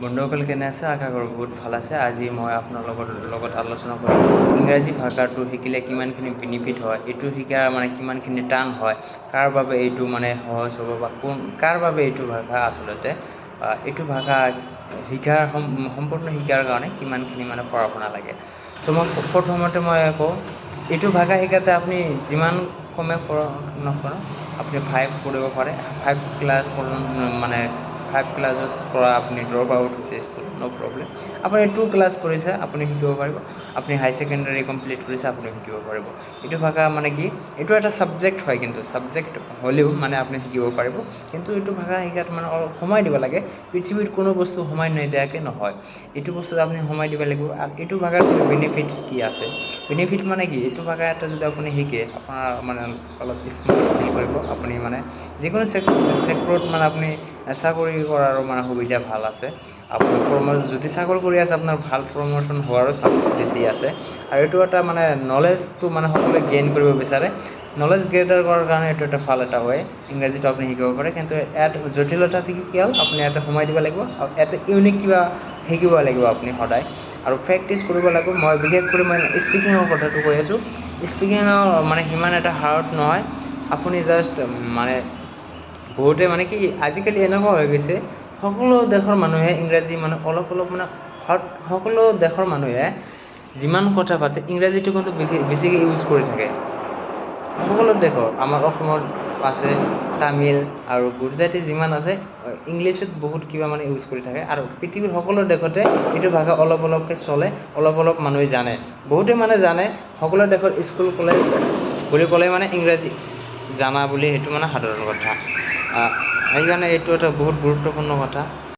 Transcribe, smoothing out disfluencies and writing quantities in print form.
বন্ধুসকল কেনে আছে? আশা কৰোঁ বহুত ভাল আছে। আজি মই আপোনালোকৰ লগত আলোচনা কৰিম ইংৰাজী ভাষাটো শিকিলে কিমানখিনি বেনিফিট হয়, এইটো শিকা মানে কিমানখিনি টান হয়, কাৰ বাবে এইটো মানে সহজ হ'ব বা কাৰ বাবে এইটো ভাষা আচলতে এইটো ভাষা সম্পূৰ্ণ শিকাৰ কাৰণে কিমানখিনি মানে পঢ়া শুনা লাগে। চ' মই প্ৰথমতে মই কওঁ, এইটো ভাষা শিকাতে আপুনি যিমান কমে পঢ়ক নপঢ়ক আপুনি 5 পঢ়িব পাৰে। 5 ক্লাছ মানে 5 ক্লাছত পৰা আপুনি ড্ৰপ আউট হৈছে স্কুল, ন' প্ৰব্লেম। আপুনি 2 ক্লাছ পঢ়িছে, আপুনি শিকিব পাৰিব। আপুনি হাই ছেকেণ্ডাৰী কমপ্লিট কৰিছে, আপুনি শিকিব পাৰিব। এইটো ভাষা মানে কি, এইটো এটা ছাবজেক্ট হয়, কিন্তু ছাবজেক্ট হ'লেও মানে আপুনি শিকিব পাৰিব। কিন্তু এইটো ভাষা শিকাত মানে অলপ সময় দিব লাগে। পৃথিৱীত কোনো বস্তু সময় নিদিয়াকৈ নহয়। এইটো বস্তুত আপুনি সময় দিব লাগিব। আৰু এইটো ভাষাৰ বেনিফিটছ কি আছে? বেনিফিট মানে কি, এইটো ভাষা এটা যদি আপুনি শিকে, আপোনাৰ মানে অলপ স্মাৰ্ট ফিল কৰিব। আপুনি মানে যিকোনো ছেক্টৰত মানে আপুনি চাকৰি কৰাৰো মানে সুবিধা ভাল আছে। আপুনি যদি চাকৰি কৰি আছে, আপোনাৰ ভাল প্ৰমোশ্যন হোৱাৰো চান্স বেছি আছে। আৰু এইটো এটা মানে নলেজটো মানে সকলোৱে গেইন কৰিব বিচাৰে। নলেজ গেইনাৰ কৰাৰ কাৰণে এইটো এটা ভাল এটা হয়। ইংৰাজীটো আপুনি শিকিব পাৰে, কিন্তু ইয়াত জটিলতা কি হ'ল, আপুনি ইয়াতে সময় দিব লাগিব আৰু ইয়াতে ইউনিক কিবা শিকিব লাগিব আপুনি সদায়, আৰু প্ৰেক্টিচ কৰিব লাগিব। মই বিশেষ কৰি মই স্পিকিঙৰ কথাটো কৈ আছোঁ। স্পিকিঙৰ মানে সিমান এটা হাৰ্ড নহয়। আপুনি জাষ্ট মানে বহুতে মানে কি, আজিকালি এনেকুৱা হৈ গৈছে, সকলো দেশৰ মানুহে ইংৰাজী মানে অলপ মানে সকলো দেশৰ মানুহে যিমান কথা পাতে ইংৰাজীটো কিন্তু বেছিকৈ ইউজ কৰি থাকে। সকলো দেশৰ, আমাৰ অসমত আছে, তামিল আৰু গুজৰাটী যিমান আছে, ইংলিছত বহুত কিবা মানে ইউজ কৰি থাকে। আৰু পৃথিৱীৰ সকলো দেশতে এইটো ভাষা অলপকৈ চলে, অলপ মানুহে জানে। বহুতে মানে জানে, সকলো দেশৰ স্কুল কলেজ বুলি ক'লে মানে ইংৰাজী জানা বুলি সেইটো মানে সাধাৰণ কথা। সেইকাৰণে এইটো এটা বহুত গুৰুত্বপূৰ্ণ কথা।